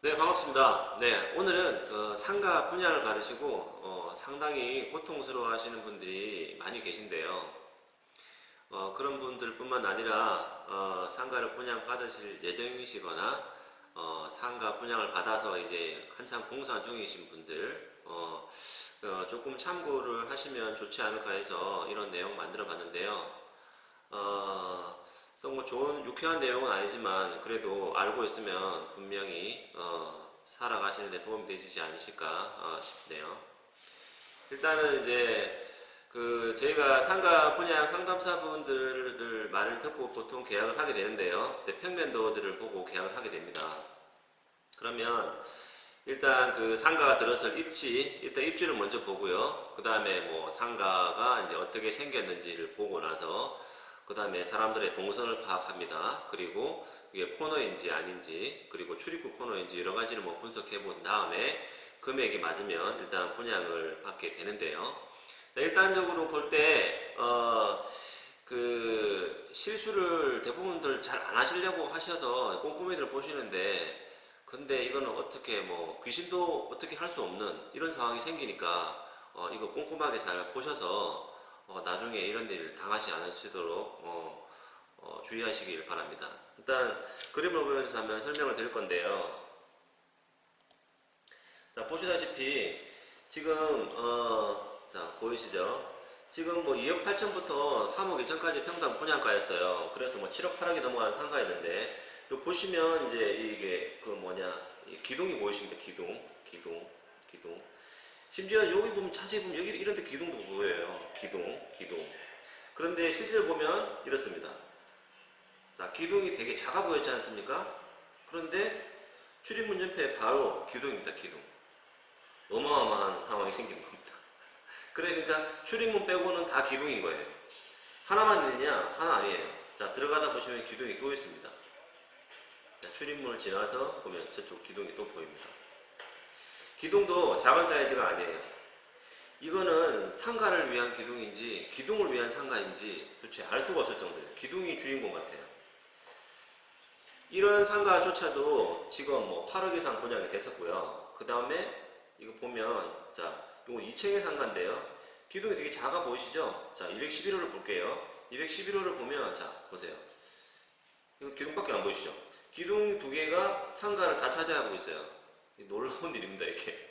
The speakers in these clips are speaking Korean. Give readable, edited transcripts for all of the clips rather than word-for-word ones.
네, 반갑습니다. 네, 오늘은 상가 분양을 받으시고 상당히 고통스러워 하시는 분들이 많이 계신데요. 그런 분들뿐만 아니라 상가를 분양 받으실 예정이시거나 상가 분양을 받아서 이제 한창 공사 중이신 분들 조금 참고를 하시면 좋지 않을까 해서 이런 내용 만들어 봤는데요. 뭐 좋은 유쾌한 내용은 아니지만 그래도 알고 있으면 분명히 살아가시는데 도움이 되시지 않으실까 싶네요. 일단은 이제 그 저희가 상가 분양 상담사분들을 말을 듣고 보통 계약을 하게 되는데요. 그때 평면도들을 보고 계약을 하게 됩니다. 그러면 일단 그 상가가 들어설 입지, 일단 입지를 먼저 보고요. 그 다음에 뭐 상가가 이제 어떻게 생겼는지를 보고 나서 그 다음에 사람들의 동선을 파악합니다. 그리고 이게 코너인지 아닌지, 그리고 출입구 코너인지 여러 가지를 뭐 분석해 본 다음에 금액이 맞으면 일단 분양을 받게 되는데요. 일단적으로 볼 때, 그 실수를 대부분들 잘 안 하시려고 하셔서 꼼꼼히들 보시는데 근데 이거는 어떻게 뭐 귀신도 어떻게 할 수 없는 이런 상황이 생기니까 이거 꼼꼼하게 잘 보셔서 나중에 이런 일 당하지 않으시도록 주의하시길 바랍니다. 일단 그림을 보면서 한번 설명을 드릴 건데요. 자, 보시다시피 지금 자 보이시죠? 지금 뭐 2억 8천부터 3억 2천까지 평당 분양가였어요. 그래서 뭐 7억 8억이 넘어가는 상가였는데 요 보시면 이제 이게 그 뭐냐 기둥이 보이십니다. 기둥. 심지어 여기 보면 자세히 보면 여기 이런 데 기둥도 보여요. 기둥. 그런데 실제로 보면 이렇습니다. 자, 기둥이 되게 작아 보였지 않습니까? 그런데 출입문 옆에 바로 기둥입니다. 기둥. 어마어마한 상황이 생긴 겁니다. 그러니까 출입문 빼고는 다 기둥인 거예요. 하나만 있느냐? 하나 아니에요. 자, 들어가다 보시면 기둥이 또 있습니다. 자, 출입문을 지나서 보면 저쪽 기둥이 또 보입니다. 기둥도 작은 사이즈가 아니에요. 이거는 상가를 위한 기둥인지 기둥을 위한 상가인지 도대체 알 수가 없을 정도예요. 기둥이 주인공 같아요. 이런 상가조차도 지금 뭐 8억 이상 분양이 됐었고요. 그 다음에 이거 보면 자, 이거 2층의 상가인데요. 기둥이 되게 작아 보이시죠? 자, 211호를 볼게요. 211호를 보면 자, 보세요. 이거 기둥밖에 안 보이시죠? 기둥 두 개가 상가를 다 차지하고 있어요. 놀라운 일입니다, 이게.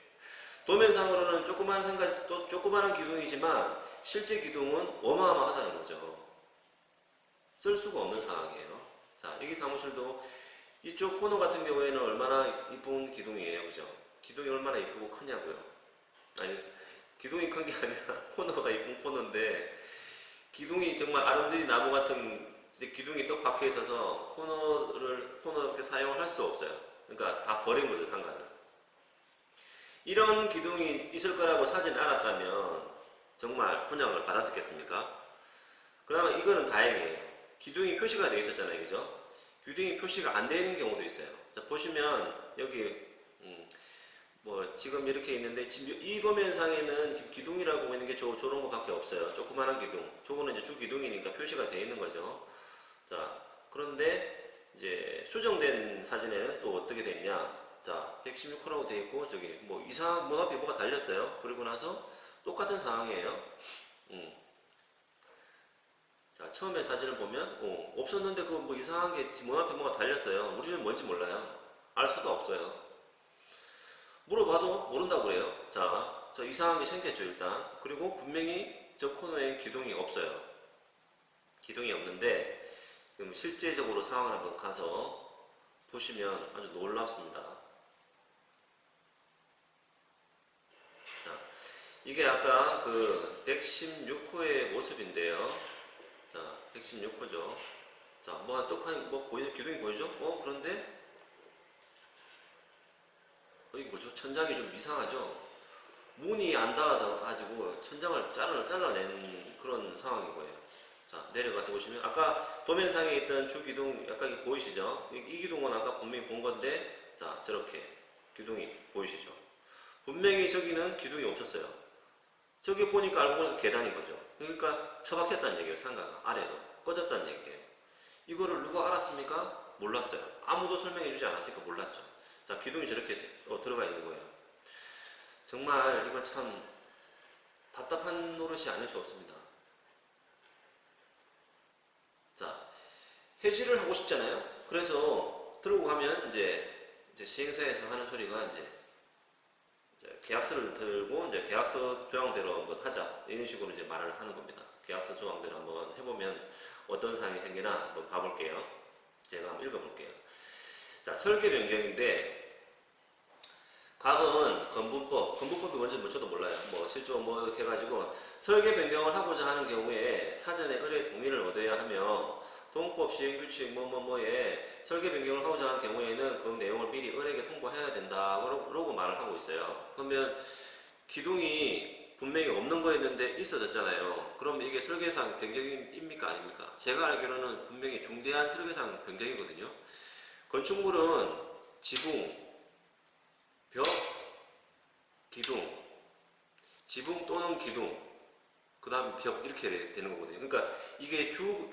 도면상으로는 조그마한 상가, 또 조그마한 기둥이지만 실제 기둥은 어마어마하다는 거죠. 쓸 수가 없는 상황이에요. 자, 여기 사무실도 이쪽 코너 같은 경우에는 얼마나 이쁜 기둥이에요, 그죠? 기둥이 얼마나 이쁘고 크냐고요. 아니, 기둥이 큰 게 아니라 코너가 이쁜 코너인데 기둥이 정말 아름드리 나무 같은 기둥이 떡 박혀 있어서 코너 이렇게 사용을 할 수 없어요. 그러니까 다 버린 거죠, 상가를. 이런 기둥이 있을 거라고 사진 알았다면 정말 분양을 받았었겠습니까? 그러면 이거는 다행이에요. 기둥이 표시가 되어 있었잖아요, 그죠? 기둥이 표시가 안 되어 있는 경우도 있어요. 자, 보시면 여기 뭐 지금 이렇게 있는데 지금 이 도면상에는 기둥이라고 있는 게 저런 거밖에 없어요. 조그만한 기둥. 저거는 이제 주 기둥이니까 표시가 되어 있는 거죠. 자, 그런데 이제 수정된 사진에는 또 어떻게 됐냐? 자, 116호라고 되어 있고 저기 뭐 이상한 문 앞에 뭐가 달렸어요. 그리고 나서 똑같은 상황이에요. 음. 자, 처음에 사진을 보면 없었는데 그 뭐 이상한 게 문 앞에 뭐가 달렸어요. 우리는 뭔지 몰라요. 알 수도 없어요. 물어봐도 모른다고 그래요. 자, 저 이상한 게 생겼죠, 일단. 그리고 분명히 저 코너에 기둥이 없어요. 기둥이 없는데, 지금 실제적으로 상황을 한번 가서 보시면 아주 놀랍습니다. 자, 이게 아까 그 116호의 모습인데요. 자, 116호죠. 자, 뭐가 떡하니, 뭐 보이죠? 기둥이 보이죠? 그런데, 여기 뭐죠? 천장이 좀 이상하죠? 문이 안 닿아가지고 천장을 잘라낸 그런 상황인 거예요. 자, 내려가서 보시면 아까 도면상에 있던 주 기둥 약간 보이시죠? 이 기둥은 아까 분명히 본 건데 자, 저렇게 기둥이 보이시죠? 분명히 저기는 기둥이 없었어요. 저기 보니까 알고 보니까 계단인 거죠. 그러니까 처박혔다는 얘기예요. 상가가 아래로 꺼졌다는 얘기예요. 이거를 누가 알았습니까? 몰랐어요. 아무도 설명해 주지 않았으니까 몰랐죠. 자, 기둥이 저렇게 들어가 있는 거예요. 정말 이거 참 답답한 노릇이 아닐 수 없습니다. 자, 해지를 하고 싶잖아요. 그래서 들고 가면 이제 시행사에서 하는 소리가 이제 계약서를 들고 이제 계약서 조항대로 한번 하자 이런 식으로 이제 말을 하는 겁니다. 계약서 조항대로 한번 해보면 어떤 사항이 생기나 한번 봐볼게요. 제가 한번 읽어볼게요. 자, 설계 변경인데 갑은 건분법이 뭔지 저도 몰라요. 뭐 실조 뭐 이렇게 해가지고 설계 변경을 하고자 하는 경우에 사전에 의뢰 동의를 얻어야 하며 동법 시행규칙 뭐에 설계 변경을 하고자 하는 경우에는 그 내용을 미리 의뢰에게 통보해야 된다고 말을 하고 있어요. 그러면 기둥이 분명히 없는 거였는데 있어졌잖아요. 그럼 이게 설계상 변경입니까 아닙니까? 제가 알기로는 분명히 중대한 설계상 변경이거든요. 건축물은 지붕, 벽, 기둥, 지붕 또는 기둥, 그 다음 벽 이렇게 되는 거거든요. 그러니까 이게 주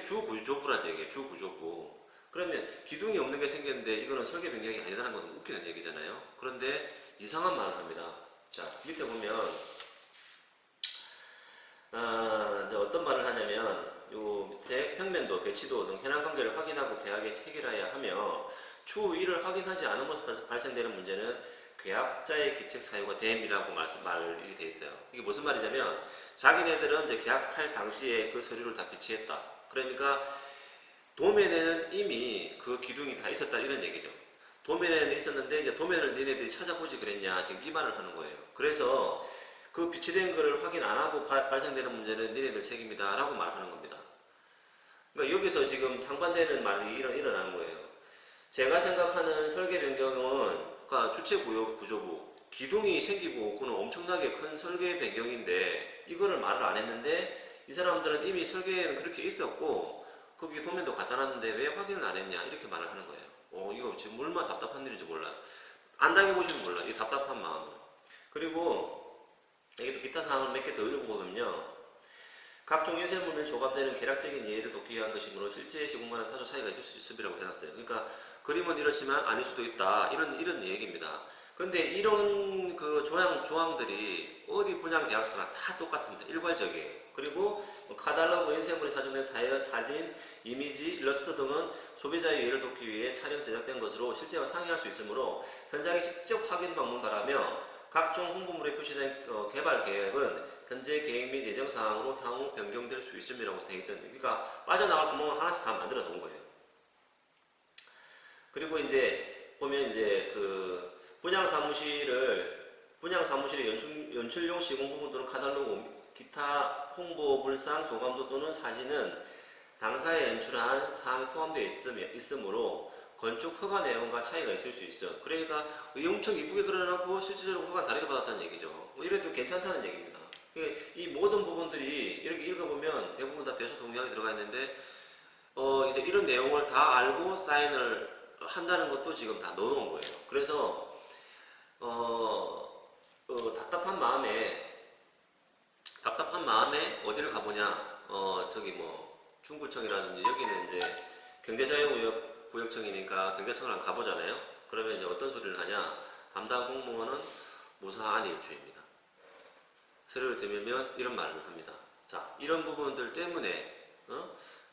구조부란 얘기예요. 주 구조부. 그러면 기둥이 없는 게 생겼는데 이거는 설계 변경이 아니다라는 건 웃기는 얘기잖아요. 그런데 이상한 말을 합니다. 자, 밑에 보면 이제 어떤 말을 하냐면 요 밑에 평면도, 배치도 등 현황 관계를 확인하고 계약에 체결해야 하며 추후 이를 확인하지 않음으로써 발생되는 문제는 계약자의 기책 사유가 됨이라고 말이 돼 있어요. 이게 무슨 말이냐면 자기네들은 이제 계약할 당시에 그 서류를 다 비치했다. 그러니까 도면에는 이미 그 기둥이 다 있었다 이런 얘기죠. 도면에는 있었는데 이제 도면을 니네들이 찾아보지 그랬냐 지금 이 말을 하는 거예요. 그래서 그 비치된 거를 확인 안 하고 발생되는 문제는 니네들 책임이다 라고 말하는 겁니다. 그러니까 여기서 지금 상반되는 말이 일어나는 거예요. 제가 생각하는 설계 변경은 그러니까 주체구조부 기둥이 생기고 없고는 엄청나게 큰 설계 변경인데 이거를 말을 안 했는데 이 사람들은 이미 설계에는 그렇게 있었고 거기 도면도 갖다 놨는데 왜 확인을 안 했냐 이렇게 말을 하는 거예요. 이거 지금 얼마나 답답한 일인지 몰라요. 안 당해보시면 몰라요. 이 답답한 마음을. 그리고 여기도 기타 사항을 몇 개 더 읽어보면요. 각종 인쇄물면 조감되는 계략적인 예의를 돕기 위한 것이므로 실제 시공과는 타조 차이가 있을 수 있음이라고 해놨어요. 그러니까 그림은 이렇지만 아닐 수도 있다. 이런 얘기입니다. 근데 이런 그 조항들이 어디 분양 계약서가 다 똑같습니다. 일괄적이에요. 그리고 카탈로그 인쇄물에 사전된 사진, 이미지, 일러스트 등은 소비자의 이해를 돕기 위해 촬영 제작된 것으로 실제와 상이할 수 있으므로 현장에 직접 확인 방문 바라며 각종 홍보물에 표시된 개발 계획은 현재 계획 및 예정 사항으로 향후 변경될 수 있음이라고 되어 있던, 그러니까 빠져나갈 구멍을 하나씩 다 만들어 놓은 거예요. 그리고 이제 보면 이제 그 분양 사무실의 연출용 시공 부분 또는 카탈로그, 기타 홍보 물상, 교감도 또는 사진은 당사에 연출한 사항이 포함되어 있으므로 건축 허가 내용과 차이가 있을 수 있어. 그러니까 엄청 이쁘게 그려놓고 실질적으로 허가 다르게 받았다는 얘기죠. 뭐 이래도 괜찮다는 얘기입니다. 이 모든 부분들이 이렇게 읽어보면 대부분 다 대소 동의하게 들어가 있는데 이제 이런 내용을 다 알고 사인을 한다는 것도 지금 다 넣어놓은 거예요. 그래서 답답한 마음에 어디를 가보냐? 저기 뭐 중구청이라든지 여기는 이제 경제자유구역청이니까 경제청을 가보잖아요. 그러면 이제 어떤 소리를 하냐? 담당 공무원은 무사한 일주입니다. 서류를 들면 이런 말을 합니다. 자, 이런 부분들 때문에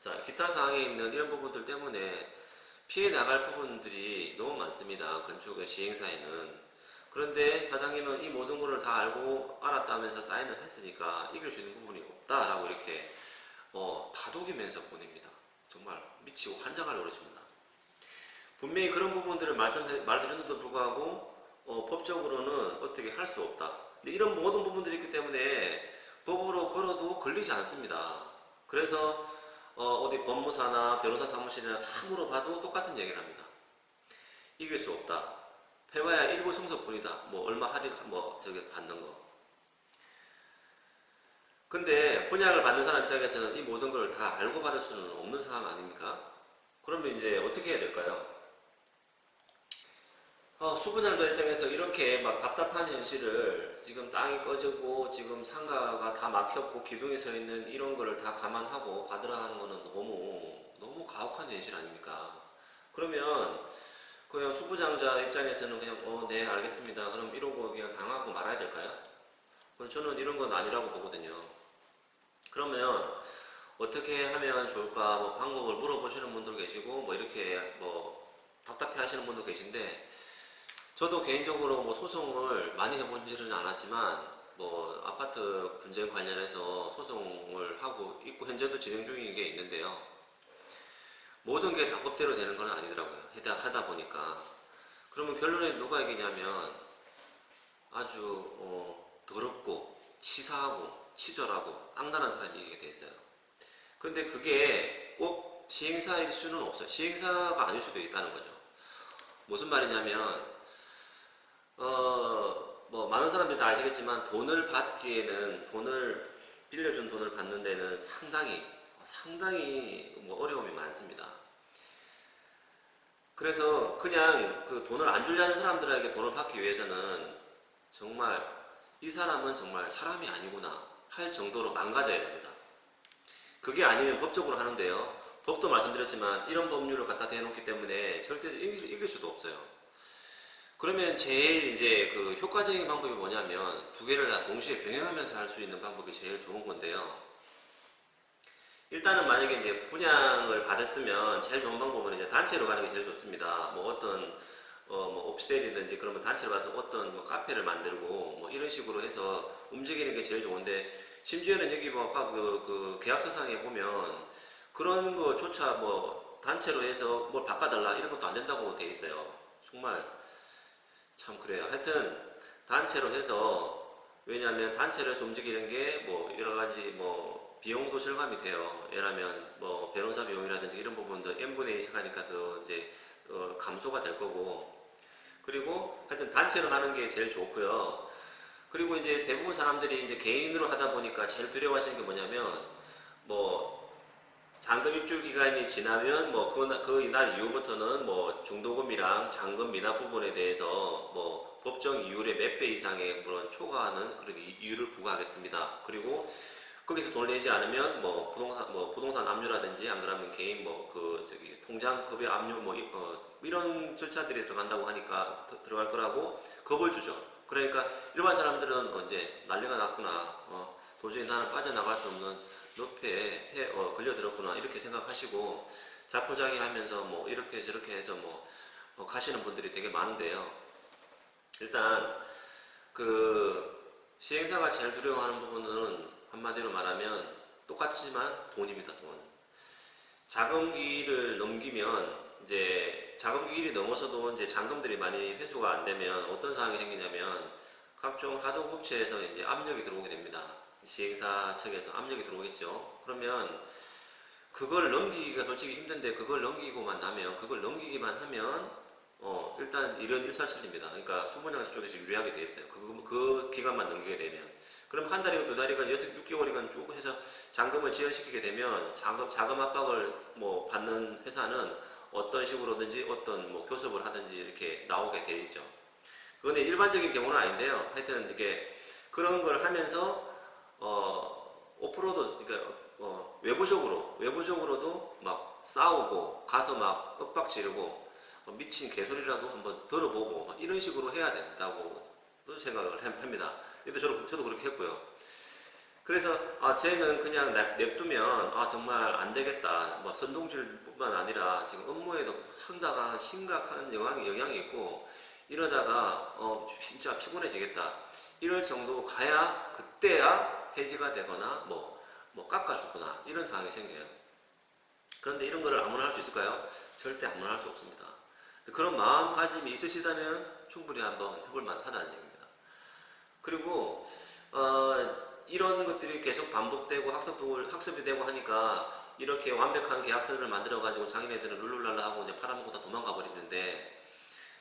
자, 기타 사항에 있는 이런 부분들 때문에 피해 나갈 부분들이 너무 많습니다. 건축의 시행사에는. 그런데 사장님은 이 모든 것을 다 알았다면서 사인을 했으니까 이길 수 있는 부분이 없다라고 이렇게 다독이면서 보냅니다. 정말 미치고 환장할 노릇입니다. 분명히 그런 부분들을 말해줬는데도 불구하고 법적으로는 어떻게 할 수 없다. 근데 이런 모든 부분들이 있기 때문에 법으로 걸어도 걸리지 않습니다. 그래서 어디 법무사나 변호사 사무실이나 다 물어봐도 똑같은 얘기를 합니다. 이길 수 없다. 해봐야 일부 성석뿐이다. 뭐 얼마 할인 저기 받는 거. 근데 분양을 받는 사람 입장에서는 이 모든 걸 다 알고 받을 수는 없는 상황 아닙니까? 그러면 이제 어떻게 해야 될까요? 수분양도 입장에서 이렇게 막 답답한 현실을 지금 땅이 꺼지고 지금 상가가 다 막혔고 기둥이 서 있는 이런 거를 다 감안하고 받으라 하는 거는 너무 가혹한 현실 아닙니까? 그러면 그냥 수부장자 입장에서는 그냥 네 알겠습니다. 그럼 이러고 그냥 당하고 말아야 될까요? 저는 이런 건 아니라고 보거든요. 그러면 어떻게 하면 좋을까 뭐 방법을 물어보시는 분도 계시고 뭐 이렇게 뭐 답답해 하시는 분도 계신데 저도 개인적으로 뭐 소송을 많이 해보지는 않았지만 뭐 아파트 분쟁 관련해서 소송을 하고 있고 현재도 진행 중인 게 있는데요. 모든 게 다 법대로 되는 건 아니더라고요. 하다 보니까. 그러면 결론에 누가 이기냐면 아주 더럽고 치사하고 치졸하고 악랄한 사람이 이기게 돼 있어요. 근데 그게 꼭 시행사일 수는 없어요. 시행사가 아닐 수도 있다는 거죠. 무슨 말이냐면 뭐 많은 사람들이 다 아시겠지만 돈을 받기에는 빌려준 돈을 받는 데는 상당히 뭐 어려움이 많습니다. 그래서 그냥 그 돈을 안 주려는 사람들에게 돈을 받기 위해서는 정말 이 사람은 정말 사람이 아니구나 할 정도로 망가져야 됩니다. 그게 아니면 법적으로 하는데요. 법도 말씀드렸지만 이런 법률을 갖다 대놓기 때문에 절대 이길 수도 없어요. 그러면 제일 이제 그 효과적인 방법이 뭐냐면 두 개를 다 동시에 병행하면서 할 수 있는 방법이 제일 좋은 건데요. 일단은 만약에 이제 분양을 받았으면 제일 좋은 방법은 이제 단체로 가는 게 제일 좋습니다. 뭐 어떤 뭐 옵셀이든지 그러면 단체로 가서 어떤 뭐 카페를 만들고 뭐 이런 식으로 해서 움직이는 게 제일 좋은데 심지어는 여기 뭐 아까 그 계약서상에 보면 그런 거조차 뭐 단체로 해서 뭘 바꿔달라 이런 것도 안 된다고 돼 있어요. 정말 참 그래요. 하여튼 단체로 해서 왜냐하면 단체로 해서 움직이는 게 뭐 여러 가지 뭐 비용도 절감이 돼요. 예를 들면 뭐 변호사 비용이라든지 이런 부분도 n분의 1씩 하니까 더 이제 감소가 될 거고 그리고 하여튼 단체로 하는 게 제일 좋고요. 그리고 이제 대부분 사람들이 이제 개인으로 하다 보니까 제일 두려워하시는 게 뭐냐면 뭐 잔금 입주 기간이 지나면 뭐 그날 이후부터는 뭐 중도금이랑 잔금 미납 부분에 대해서 뭐 법정 이율의 몇 배 이상의 그런 초과하는 그런 이율을 부과하겠습니다. 그리고 거기서 돈 내지 않으면 뭐 부동산 압류라든지 안 그러면 개인 뭐 그 저기 통장 급여 압류 뭐 이런 절차들이 들어간다고 하니까 들어갈 거라고 겁을 주죠. 그러니까 일반 사람들은 이제 난리가 났구나. 도저히 나는 빠져나갈 수 없는 늪에 걸려들었구나 이렇게 생각하시고 자포자기 하면서 뭐 이렇게 저렇게 해서 가시는 분들이 되게 많은데요. 일단 그 시행사가 제일 두려워하는 부분은 한마디로 말하면 똑같지만 돈입니다. 돈. 자금기를 넘기면 이제 자금기일이 넘어서도 이제 잔금들이 많이 회수가 안 되면 어떤 상황이 생기냐면 각종 하도급 업체에서 이제 압력이 들어오게 됩니다. 시행사 측에서 압력이 들어오겠죠. 그러면 그걸 넘기기가 솔직히 힘든데 그걸 넘기고만 나면 그걸 넘기기만 하면 일단 이런 일사천리입니다. 그러니까 수분양 쪽에서 유리하게 돼 있어요. 그 기간만 넘기게 되면 그럼 한 달이건 두 달이건 6개월이건 쭉 해서 잔금을 지연시키게 되면 자금 압박을 뭐 받는 회사는 어떤 식으로든지 어떤 뭐 교섭을 하든지 이렇게 나오게 돼 있죠. 그런데 일반적인 경우는 아닌데요. 하여튼 이게 그런 걸 하면서 오프로드 그러니까 외부적으로도 막 싸우고 가서 막 윽박 지르고 미친 개소리라도 한번 들어보고 막 이런 식으로 해야 된다고 생각을 합니다. 근데 저도 그렇게 했고요. 그래서 쟤는 그냥 냅두면 정말 안 되겠다. 뭐 선동질뿐만 아니라 지금 업무에도 상당한 심각한 영향이 있고 이러다가 진짜 피곤해지겠다. 이럴 정도 가야 그때야 해지가 되거나 뭐 깎아주거나 이런 상황이 생겨요. 그런데 이런 거를 아무나 할 수 있을까요? 절대 아무나 할 수 없습니다. 그런 마음가짐이 있으시다면 충분히 한번 해볼 만하다는 얘기입니다. 그리고 이런 것들이 계속 반복되고 학습이 되고 하니까 이렇게 완벽한 계약서를 만들어가지고 장인애들은 룰루랄라 하고 이제 팔아먹고 다 도망가 버리는데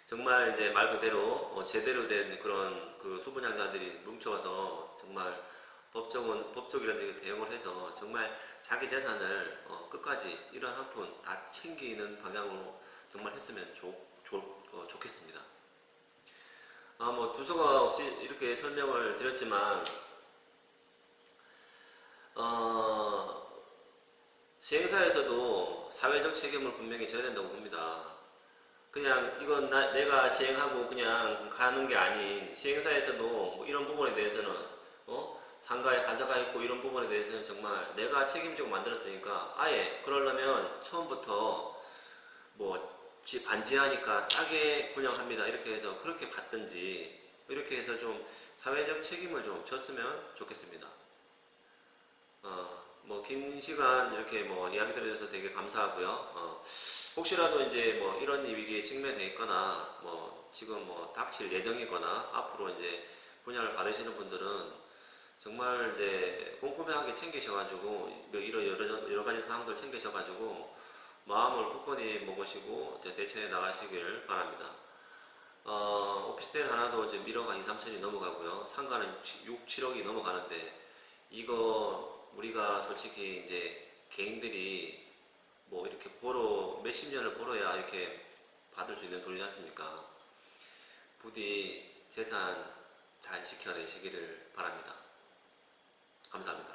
정말 이제 말 그대로 제대로 된 그런 그 수분양자들이 뭉쳐서 정말 법적이라는 대응을 해서 정말 자기 재산을 끝까지 이런 한 푼 다 챙기는 방향으로 정말 했으면 좋겠습니다. 뭐 두서가 없이 이렇게 설명을 드렸지만 시행사에서도 사회적 책임을 분명히 져야 된다고 봅니다. 그냥 이건 내가 시행하고 그냥 가는 게 아닌 시행사에서도 뭐 이런 부분에 대해서는 상가에 가져가 있고 이런 부분에 대해서는 정말 내가 책임지고 만들었으니까 아예 그러려면 처음부터 뭐 반지하니까 싸게 분양합니다 이렇게 해서 그렇게 받든지 이렇게 해서 좀 사회적 책임을 좀 졌으면 좋겠습니다. 뭐 긴 시간 이렇게 뭐 이야기 들어줘서 되게 감사하고요. 혹시라도 이제 뭐 이런 위기에 직면해 있거나 뭐 지금 뭐 닥칠 예정이거나 앞으로 이제 분양을 받으시는 분들은 정말 이제 꼼꼼하게 챙기셔가지고 뭐 이런 여러 가지 상황들 챙기셔가지고 마음을 굳건히 먹으시고 대처해 나가시길 바랍니다. 오피스텔 하나도 지금 1억 한 2, 3천이 넘어가고요. 상가는 6, 7억이 넘어가는데 이거 우리가 솔직히 이제 개인들이 뭐 이렇게 벌어 몇십 년을 벌어야 이렇게 받을 수 있는 돈이지 않습니까? 부디 재산 잘 지켜내시기를 바랍니다. 감사합니다.